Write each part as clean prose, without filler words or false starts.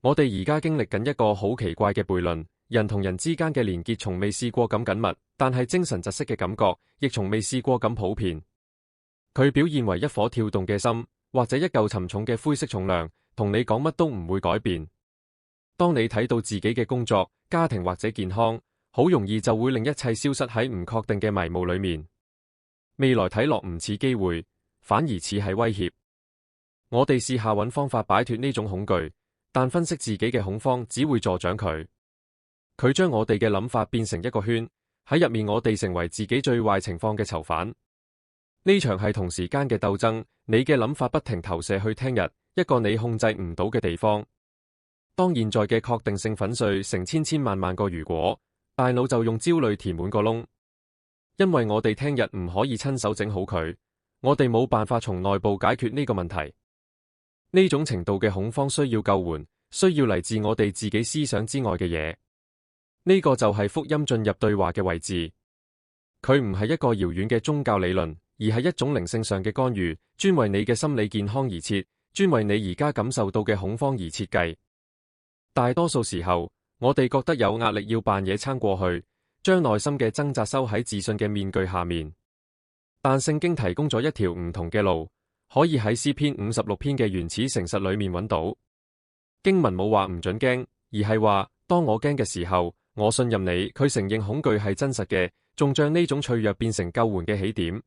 我哋而家經歷緊一個好奇怪嘅悖論，人同人之間嘅連結從未試過咁緊密，但係精神窒息嘅感覺亦從未試過咁普遍。佢表現為一顆跳動嘅心，或者一嚿沉重嘅灰色重量，同你講乜都唔會改變。當你睇到自己嘅工作、家庭或者健康，好容易就會令一切消失喺唔確定嘅迷霧裏面。未來睇落唔似機會，反而似係威脅。我哋試下揾方法擺脫呢種恐懼，但分析自己嘅恐慌只會助長佢。佢將我哋嘅諗法變成一個圈，喺入面我哋成為自己最壞情況嘅囚犯。呢場係同時間嘅鬥爭，你嘅諗法不停投射去聽日，一個你控制唔到嘅地方。當現在嘅確定性粉碎成千千萬萬個如果，大腦就用焦慮填滿個窿。因為我哋聽日唔可以親手整好佢，我哋冇辦法從內部解決呢個問題。呢種程度嘅恐慌需要救援，需要嚟自我哋自己思想之外嘅嘢。呢個就係福音進入對話嘅位置。佢唔係一個遙遠嘅宗教理論，而係一種靈性上嘅干預，專為你嘅心理健康而設，專為你而家感受到嘅恐慌而設計。大多數時候，我哋覺得有壓力要扮嘢撐過去，將內心嘅掙扎收喺自信嘅面具下面。但聖經提供咗一條唔同嘅路，可以喺詩篇56篇嘅原始誠實裏面揾到。經文冇話唔准驚，而係話當我驚嘅時候，我信任你。佢承認恐懼係真實嘅，仲將呢種脆弱變成救援嘅起點。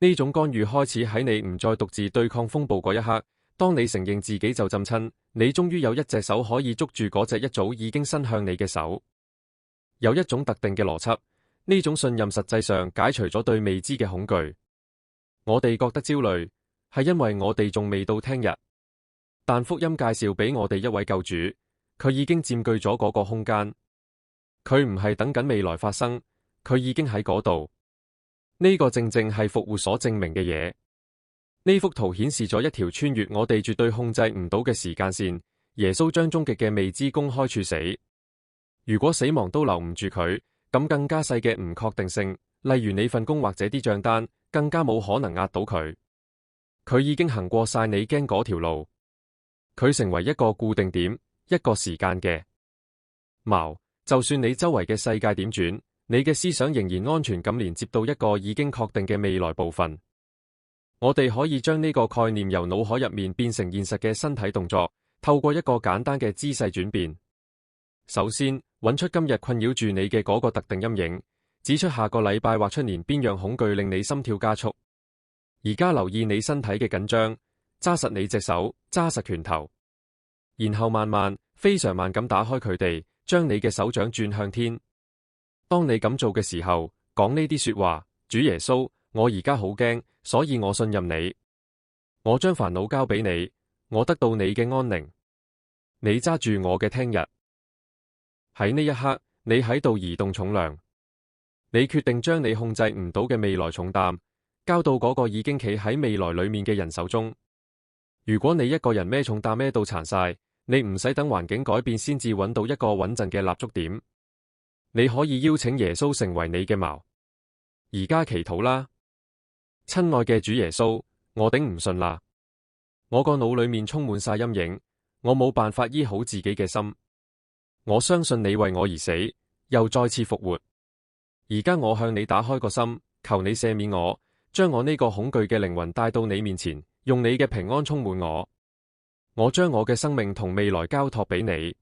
呢種干預開始喺你唔再獨自對抗風暴嗰一刻。當你承認自己就浸親，你終於有一隻手可以捉住嗰隻一早已經伸向你嘅手。有一種特定嘅邏輯，呢種信任實際上解除咗對未知嘅恐懼。我哋覺得焦慮，係因為我哋仲未到聽日。但福音介紹俾我哋一位救主，佢已經佔據咗嗰個空間。佢唔係等緊未來發生，佢已經喺嗰度。呢個正正係復活所證明嘅嘢。呢幅圖顯示咗一條穿越我哋絕對控制唔到嘅時間線。耶穌將終極嘅未知公開處死。如果死亡都留唔住佢，咁更加細嘅唔確定性，例如你份工或者啲賬單，更加冇可能壓到佢。佢已經行過晒你驚嗰條路。佢成為一個固定點，一個時間嘅錨。就算你周圍嘅世界點轉，你嘅思想仍然安全咁連接到一個已經確定嘅未來部分。我哋可以將呢個概念由腦海入面變成現實嘅身體動作，透過一個簡單嘅姿勢轉變。首先，揾出今日困擾住你嘅嗰個特定陰影，指出下個禮拜或出年邊樣恐懼令你心跳加速。而家留意你身體嘅緊張，揸實你隻手，揸實拳頭，然後慢慢、非常慢咁打開佢哋，將你嘅手掌轉向天。當你咁做嘅時候，講呢啲說話：主耶穌，我而家好驚，所以我信任你。我將煩惱交俾你，我得到你嘅安寧。你揸住我嘅聽日。喺呢一刻，你喺度移動重量。你決定將你控制唔到嘅未來重擔，交到嗰個已經企喺未來裏面嘅人手中。如果你一個人孭重擔孭到殘晒，你唔使等環境改變先至揾到一個穩陣嘅立足點。你可以邀請耶穌成為你嘅錨。而家祈禱啦。親愛嘅主耶穌，我頂唔順啦，我個腦裏面充滿晒陰影，我冇辦法醫好自己嘅心。我相信你為我而死，又再次復活。而家我向你打開個心，求你赦免我，將我呢個恐懼嘅靈魂帶到你面前，用你嘅平安充滿我。我將我嘅生命同未來交託俾你。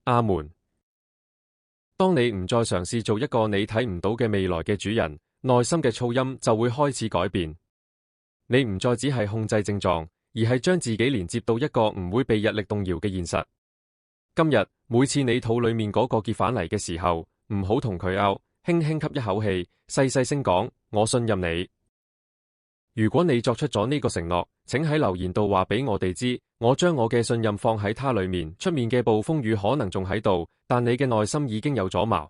阿門。當你唔再嘗試做一個你睇唔到嘅未來嘅主人，內心嘅噪音就會開始改變。你唔再只係控制症狀，而係將自己連接到一個唔會被日曆動搖嘅現實。今日每次你肚裏面嗰個結返嚟嘅時候，唔好同佢拗，輕輕吸一口氣，細細聲講：我信任你。如果你作出咗呢個承諾，請喺留言度話俾我哋知。我將我嘅信任放喺他裏面，出面嘅暴風雨可能仲喺度，但你嘅內心已經有咗錨。